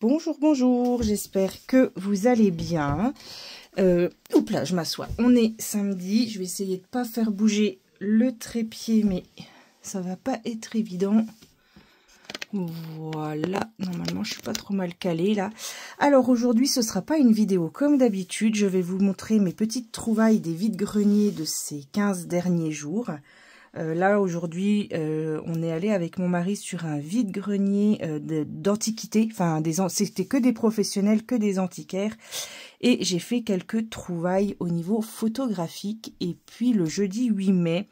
Bonjour, bonjour, j'espère que vous allez bien. Oups là, je m'assois. On est samedi, je vais essayer de ne pas faire bouger le trépied, mais ça va pas être évident. Voilà, normalement je suis pas trop mal calée là. Alors aujourd'hui ce sera pas une vidéo comme d'habitude, je vais vous montrer mes petites trouvailles des vides-greniers de ces 15 derniers jours. Là aujourd'hui on est allé avec mon mari sur un vide-grenier d'antiquités, enfin c'était que des professionnels, que des antiquaires, et j'ai fait quelques trouvailles au niveau photographique. Et puis le jeudi 8 mai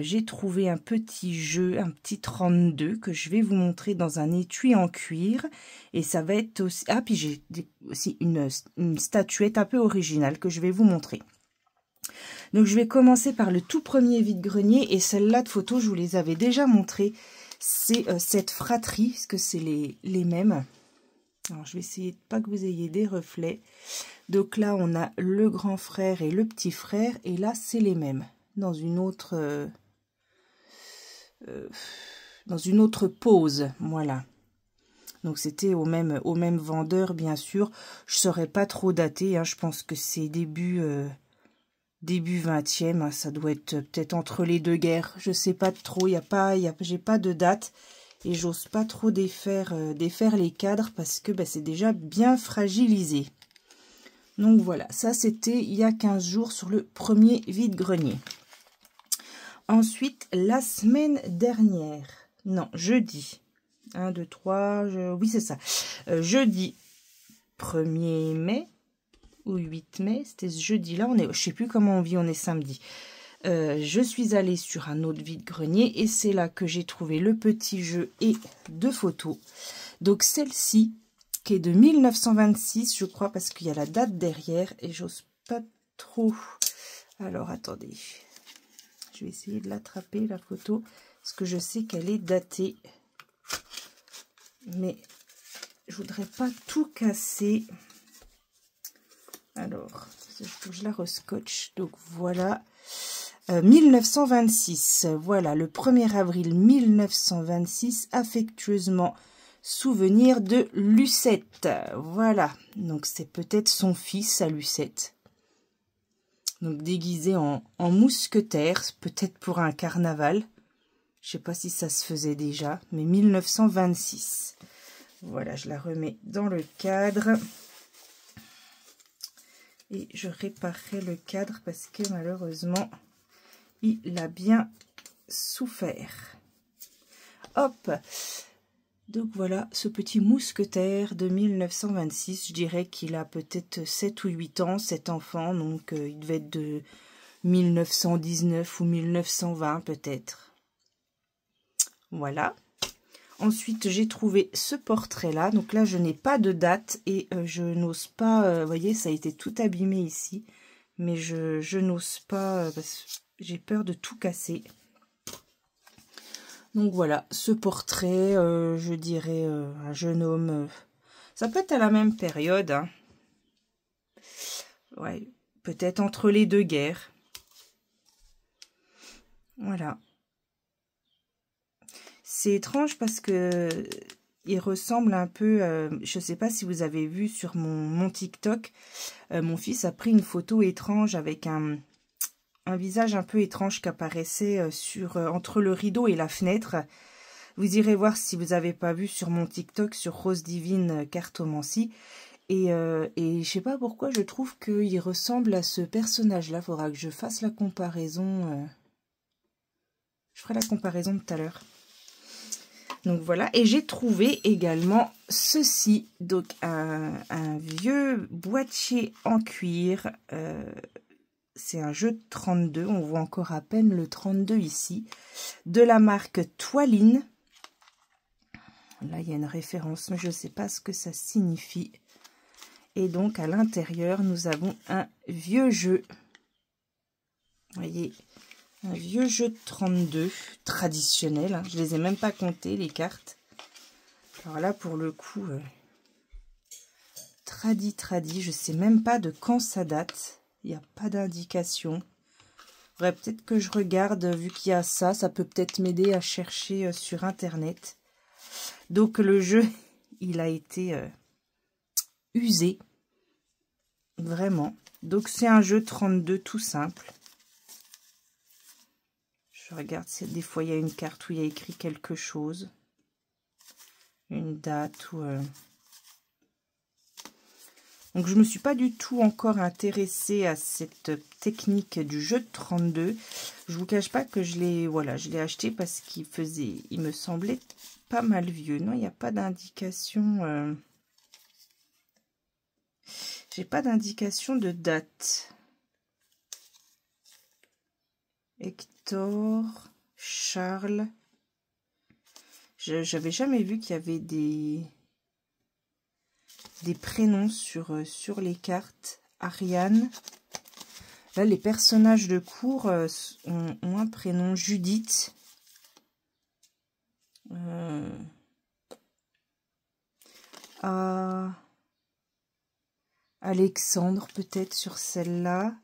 j'ai trouvé un petit jeu, un petit 32 que je vais vous montrer dans un étui en cuir, et ça va être aussi, ah puis j'ai aussi une statuette un peu originale que je vais vous montrer. Donc je vais commencer par le tout premier vide-grenier, et celle-là de photo je vous les avais déjà montrées. C'est cette fratrie, parce que c'est les mêmes. Alors je vais essayer de pas que vous ayez des reflets. Donc là on a le grand frère et le petit frère, et là c'est les mêmes dans une autre pose, voilà. Donc c'était au même vendeur, bien sûr. Je saurais pas trop dater, hein. Je pense que c'est début 20e, hein. Ça doit être peut-être entre les deux guerres, je sais pas trop. J'ai pas de date, et j'ose pas trop défaire les cadres parce que c'est déjà bien fragilisé. Donc voilà, ça c'était il y a 15 jours sur le premier vide-grenier. Ensuite, la semaine dernière, non, jeudi, 1, 2, 3, oui c'est ça, jeudi 1er mai ou 8 mai, c'était ce jeudi-là, je sais plus comment on vit, on est samedi. Je suis allée sur un autre vide-grenier, et c'est là que j'ai trouvé le petit jeu et deux photos. Donc celle-ci, qui est de 1926, je crois, parce qu'il y a la date derrière, et j'ose pas trop. Alors attendez. Je vais essayer de l'attraper, la photo, parce que je sais qu'elle est datée. Mais je voudrais pas tout casser. Alors, il faut que je la rescotche. Donc voilà, 1926. Voilà, le 1er avril 1926, affectueusement souvenir de Lucette. Voilà, donc c'est peut-être son fils à Lucette. Donc déguisé en mousquetaire, peut-être pour un carnaval. Je sais pas si ça se faisait déjà, mais 1926. Voilà, je la remets dans le cadre. Et je réparerai le cadre parce que malheureusement, il a bien souffert. Hop! Donc voilà, ce petit mousquetaire de 1926, je dirais qu'il a peut-être 7 ou 8 ans, cet enfant, donc il devait être de 1919 ou 1920 peut-être. Voilà. Ensuite, j'ai trouvé ce portrait-là, donc là je n'ai pas de date, et je n'ose pas, vous voyez, ça a été tout abîmé ici, mais je n'ose pas, parce que j'ai peur de tout casser. Donc voilà, ce portrait, je dirais un jeune homme, ça peut être à la même période, hein. Ouais, peut-être entre les deux guerres. Voilà. C'est étrange parce que il ressemble un peu, je ne sais pas si vous avez vu sur mon TikTok, mon fils a pris une photo étrange avec un visage un peu étrange qui apparaissait entre le rideau et la fenêtre. Vous irez voir si vous n'avez pas vu sur mon TikTok, sur Rose Divine Cartomancie. Et je sais pas pourquoi, je trouve qu'il ressemble à ce personnage-là. Il faudra que je fasse la comparaison. Je ferai la comparaison tout à l'heure. Donc voilà, et j'ai trouvé également ceci, donc un vieux boîtier en cuir. C'est un jeu de 32, on voit encore à peine le 32 ici, de la marque Toiline. Là, il y a une référence, mais je ne sais pas ce que ça signifie. Et donc, à l'intérieur, nous avons un vieux jeu. Vous voyez, un vieux jeu de 32, traditionnel. Hein. Je ne les ai même pas comptés, les cartes. Alors là, pour le coup, tradi, je ne sais même pas de quand ça date. Il n'y a pas d'indication. Faudrait peut-être que je regarde, vu qu'il y a ça. Ça peut peut-être m'aider à chercher sur Internet. Donc le jeu, il a été usé. Vraiment. Donc c'est un jeu 32 tout simple. Je regarde si des fois il y a une carte où il y a écrit quelque chose. Une date ou... Donc je ne me suis pas du tout encore intéressée à cette technique du jeu de 32. Je vous cache pas que je l'ai acheté parce il me semblait pas mal vieux. Non, il n'y a pas d'indication. J'ai pas d'indication de date. Hector, Charles. J'avais jamais vu qu'il y avait des prénoms sur les cartes. Ariane. Là, les personnages de cours ont un prénom. Judith. Alexandre, peut-être, sur celle-là.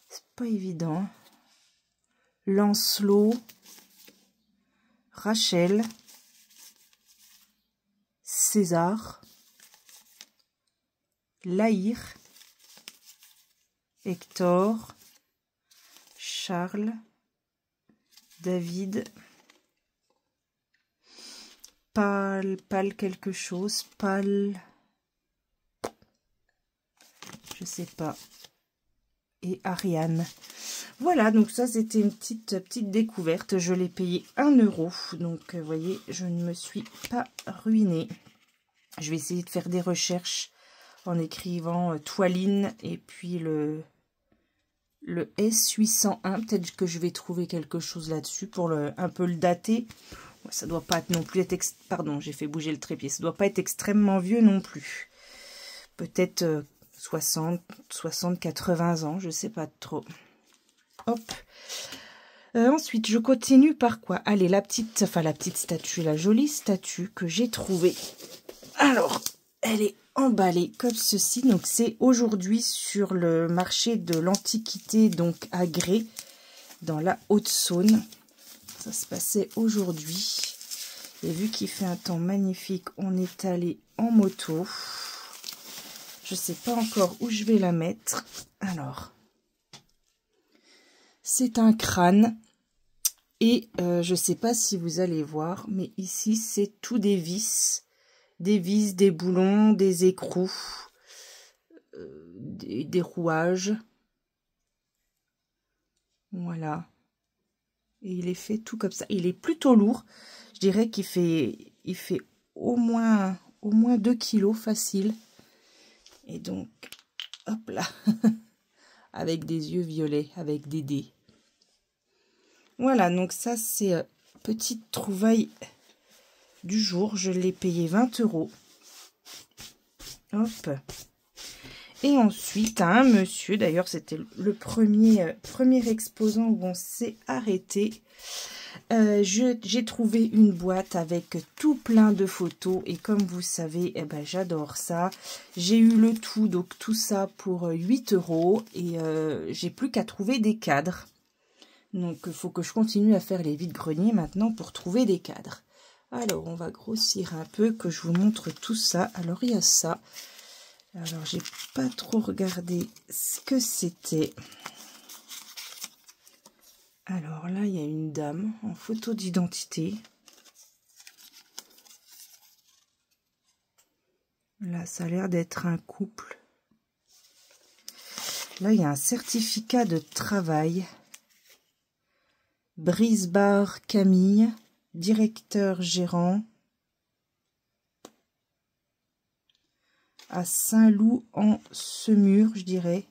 C'est pas évident. Lancelot. Rachel. César. Laïr. Hector. Charles. David. Pâle quelque chose. Pâle. Je sais pas. Et Ariane. Voilà, donc ça c'était une petite découverte. Je l'ai payé 1 €. Donc vous voyez, je ne me suis pas ruinée. Je vais essayer de faire des recherches en écrivant toiline et puis le S801. Peut-être que je vais trouver quelque chose là-dessus pour un peu le dater. Ça doit pas non plus être... Pardon, j'ai fait bouger le trépied. Ça doit pas être extrêmement vieux non plus. Peut-être 60, 80 ans, je sais pas trop. Hop. Ensuite, je continue par quoi? Allez, la petite statue, la jolie statue que j'ai trouvée. Alors, elle est emballée comme ceci. Donc, c'est aujourd'hui sur le marché de l'Antiquité, donc à Grès, dans la Haute-Saône. Ça se passait aujourd'hui. Et vu qu'il fait un temps magnifique, on est allé en moto. Je sais pas encore où je vais la mettre. Alors, c'est un crâne. Et je sais pas si vous allez voir, mais ici, c'est tout des vis. Des boulons, des écrous, des rouages. Voilà. Et il est fait tout comme ça. Il est plutôt lourd. Je dirais qu'il fait, au moins 2 kilos facile. Et donc, hop là. Avec des yeux violets, avec des dés. Voilà, donc ça c'est petite trouvaille du jour. Je l'ai payé 20 €. Hop. Et ensuite, un monsieur, d'ailleurs c'était le premier exposant où on s'est arrêté. J'ai trouvé une boîte avec tout plein de photos et comme vous savez, eh ben, j'adore ça. J'ai eu le tout, donc tout ça pour 8 € et j'ai plus qu'à trouver des cadres. Donc il faut que je continue à faire les vides-greniers maintenant pour trouver des cadres. Alors on va grossir un peu, que je vous montre tout ça. Alors il y a ça. Alors j'ai pas trop regardé ce que c'était. Alors là, il y a une dame en photo d'identité. Là, ça a l'air d'être un couple. Là, il y a un certificat de travail. Brisbar Camille, directeur gérant à Saint-Loup-en-Semur, je dirais.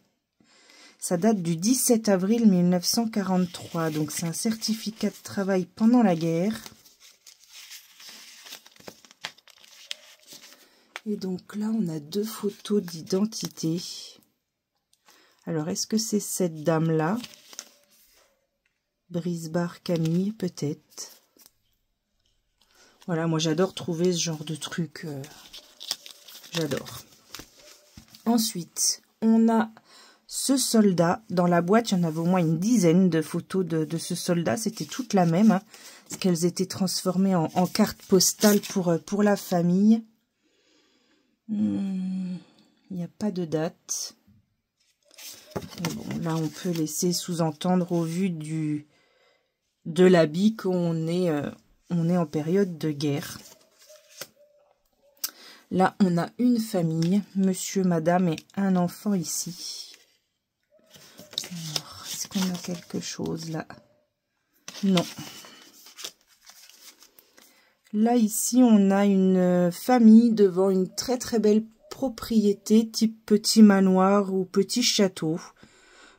Ça date du 17 avril 1943, donc c'est un certificat de travail pendant la guerre. Et donc là, on a 2 photos d'identité. Alors, est-ce que c'est cette dame-là? Brisbar Camille, peut-être. Voilà, moi j'adore trouver ce genre de trucs. J'adore. Ensuite, on a ce soldat. Dans la boîte, il y en avait au moins une dizaine de photos de ce soldat. C'était toute la même, hein, parce qu'elles étaient transformées en carte postale pour la famille. Il n'y a pas de date. Mais bon, là, on peut laisser sous-entendre au vu de l'habit qu'on est, on est en période de guerre. Là, on a une famille, monsieur, madame et un enfant ici. Est-ce qu'on a quelque chose là? Non. Là, ici, on a une famille devant une très très belle propriété, type petit manoir ou petit château.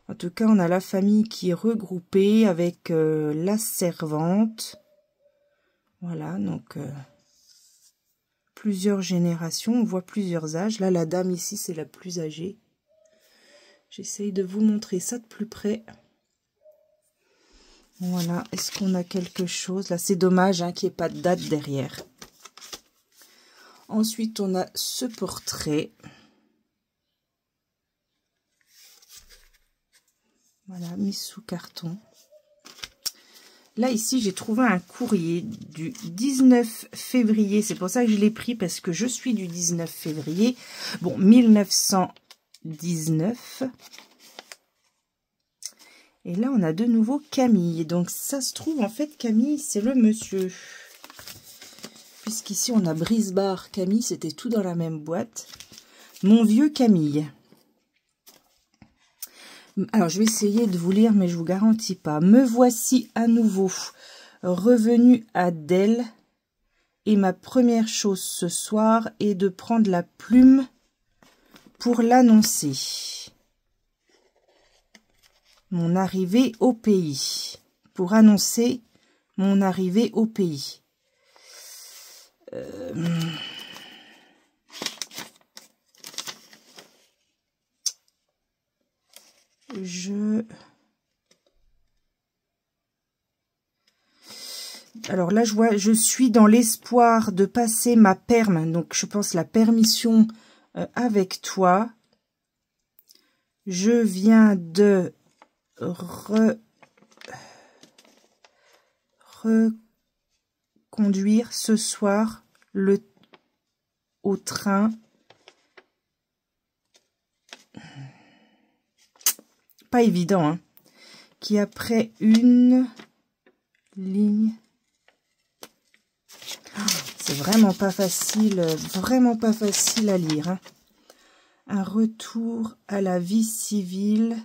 En tout cas, on a la famille qui est regroupée avec la servante. Voilà, donc plusieurs générations, on voit plusieurs âges. Là, la dame ici, c'est la plus âgée. J'essaye de vous montrer ça de plus près. Voilà, est-ce qu'on a quelque chose? Là, c'est dommage hein, qu'il n'y ait pas de date derrière. Ensuite, on a ce portrait. Voilà, mis sous carton. Là, ici, j'ai trouvé un courrier du 19 février. C'est pour ça que je l'ai pris, parce que je suis du 19 février. Bon, 1919. Et là, on a de nouveau Camille. Donc, ça se trouve, en fait, Camille, c'est le monsieur. Puisqu'ici, on a Brisbard. Camille, c'était tout dans la même boîte. Mon vieux Camille. Alors, je vais essayer de vous lire, mais je vous garantis pas. Me voici à nouveau revenu à Delle. Et ma première chose ce soir est de prendre la plume pour l'annoncer. Mon arrivée au pays. Pour annoncer mon arrivée au pays. Alors là, je vois, je suis dans l'espoir de passer ma perme. Donc, je pense la permission avec toi. Je viens de reconduire ce soir au train. Pas évident, hein. Qui après une ligne. C'est vraiment pas facile à lire. Hein. Un retour à la vie civile.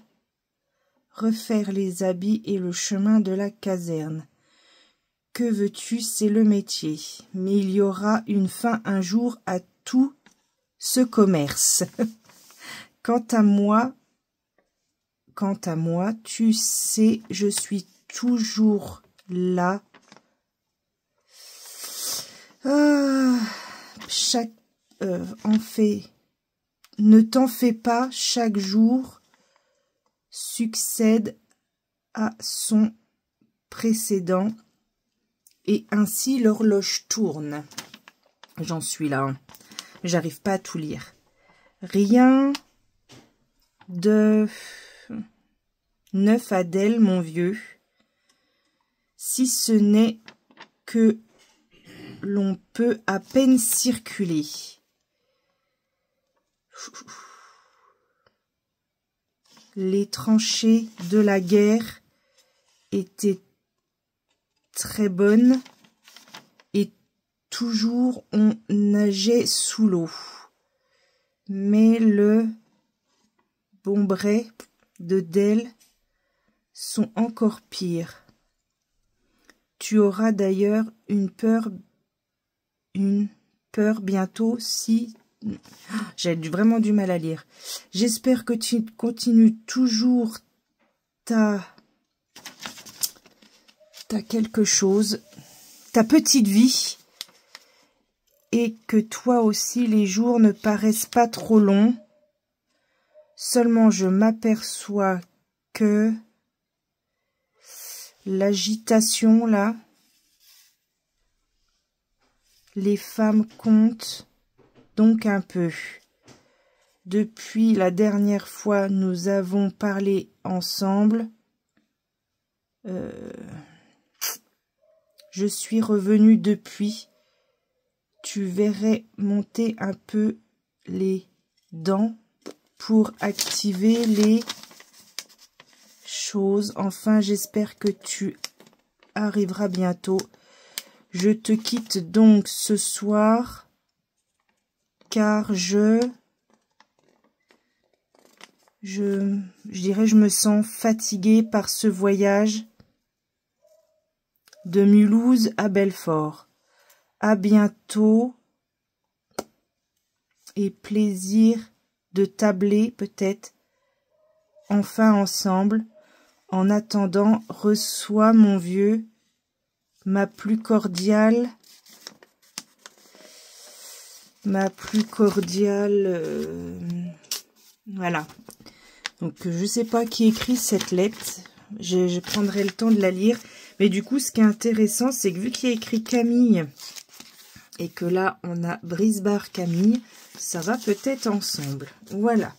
Refaire les habits et le chemin de la caserne. Que veux-tu, c'est le métier. Mais il y aura une fin un jour à tout ce commerce. Quant à moi, tu sais, je suis toujours là. Ne t'en fais pas, chaque jour succède à son précédent et ainsi l'horloge tourne. J'en suis là, hein. J'arrive pas à tout lire. Rien de neuf à Delle, mon vieux, si ce n'est que l'on peut à peine circuler. Les tranchées de la guerre étaient très bonnes et toujours on nageait sous l'eau. Mais le Bombray de Delle sont encore pires. Tu auras d'ailleurs une peur bientôt si... J'ai vraiment du mal à lire. J'espère que tu continues toujours ta quelque chose, ta petite vie, et que toi aussi les jours ne paraissent pas trop longs. Seulement je m'aperçois que l'agitation là, les femmes comptent donc un peu. depuis la dernière fois nous avons parlé ensemble. Je suis revenue depuis. Tu verrais monter un peu les dents pour activer les choses. Enfin, j'espère que tu arriveras bientôt. Je te quitte donc ce soir car je dirais, je me sens fatiguée par ce voyage de Mulhouse à Belfort. À bientôt et plaisir de tabler peut-être enfin ensemble. En attendant, reçois mon vieux, ma plus cordiale, voilà. Donc je sais pas qui écrit cette lettre, je prendrai le temps de la lire. Mais du coup, ce qui est intéressant, c'est que vu qu'il y a écrit Camille et que là, on a Brisbard Camille, ça va peut-être ensemble. Voilà.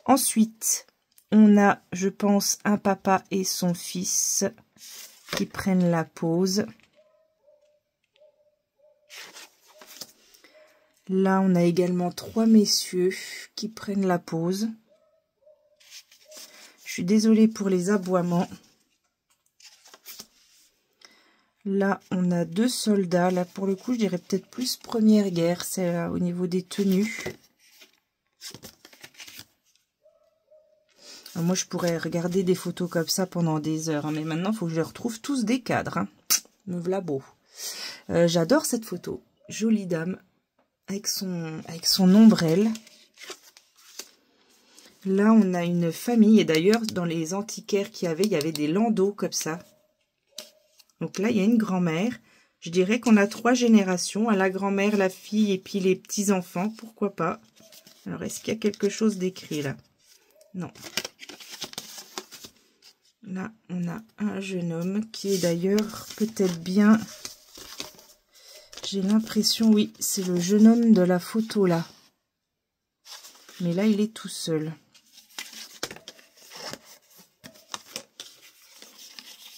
Ensuite, on a, je pense, un papa et son fils qui prennent la pause. Là, on a également 3 messieurs qui prennent la pause. Je suis désolée pour les aboiements. Là, on a 2 soldats. Là, pour le coup, je dirais peut-être plus Première Guerre. C'est au niveau des tenues. Alors, moi, je pourrais regarder des photos comme ça pendant des heures. Hein, mais maintenant, il faut que je les retrouve tous des cadres. Hein. Me voilà beau. J'adore cette photo. Jolie dame. Avec son ombrelle. Là, on a une famille. Et d'ailleurs, dans les antiquaires qu'il y avait des landaux comme ça. Donc là, il y a une grand-mère. Je dirais qu'on a 3 générations. La grand-mère, la fille et puis les petits-enfants. Pourquoi pas? Alors, est-ce qu'il y a quelque chose d'écrit là? Non. Là, on a un jeune homme qui est d'ailleurs peut-être bien... J'ai l'impression, oui, c'est le jeune homme de la photo là. Mais là, il est tout seul.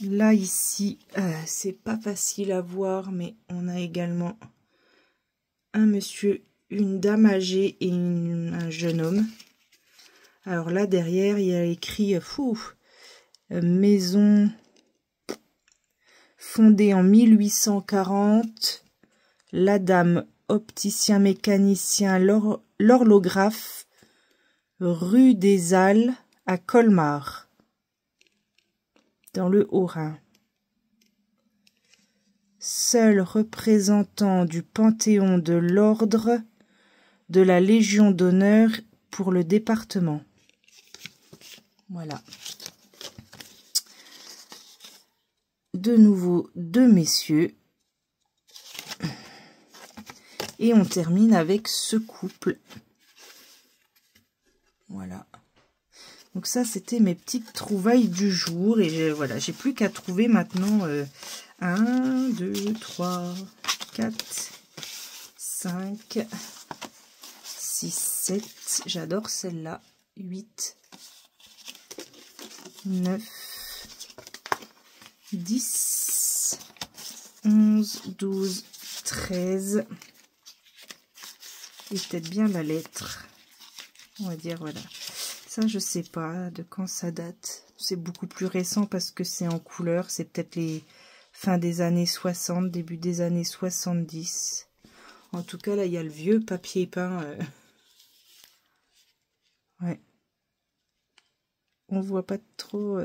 Là, ici, c'est pas facile à voir, mais on a également un monsieur, une dame âgée et un jeune homme. Alors là, derrière, il y a écrit maison fondée en 1840. La dame, opticien mécanicien, l'horlographe, rue des Halles à Colmar, dans le Haut-Rhin. Seul représentant du Panthéon de l'Ordre de la Légion d'honneur pour le département. Voilà. De nouveau, 2 messieurs. Et on termine avec ce couple. Voilà. Donc ça, c'était mes petites trouvailles du jour. Et voilà, j'ai plus qu'à trouver maintenant 1, 2, 3, 4, 5, 6, 7. J'adore celle-là. 8, 9, 10, 11, 12, 13. Et peut-être bien la lettre. On va dire, voilà. Ça, je sais pas de quand ça date. C'est beaucoup plus récent parce que c'est en couleur. C'est peut-être les fins des années 60, début des années 70. En tout cas, là, il y a le vieux papier peint. Ouais. On voit pas trop...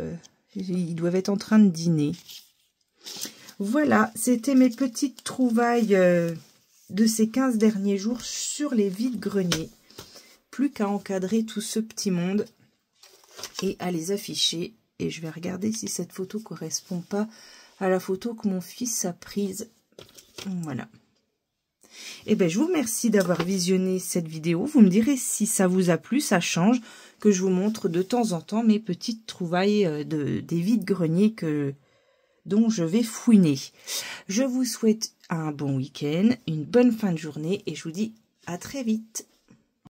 Ils doivent être en train de dîner. Voilà, c'était mes petites trouvailles... de ces 15 derniers jours sur les vides-greniers. Plus qu'à encadrer tout ce petit monde et à les afficher. Et je vais regarder si cette photo correspond pas à la photo que mon fils a prise. Voilà. Et bien, je vous remercie d'avoir visionné cette vidéo. Vous me direz si ça vous a plu, ça change, que je vous montre de temps en temps mes petites trouvailles des vides-greniers dont je vais fouiner. Je vous souhaite un bon week-end, une bonne fin de journée et je vous dis À très vite.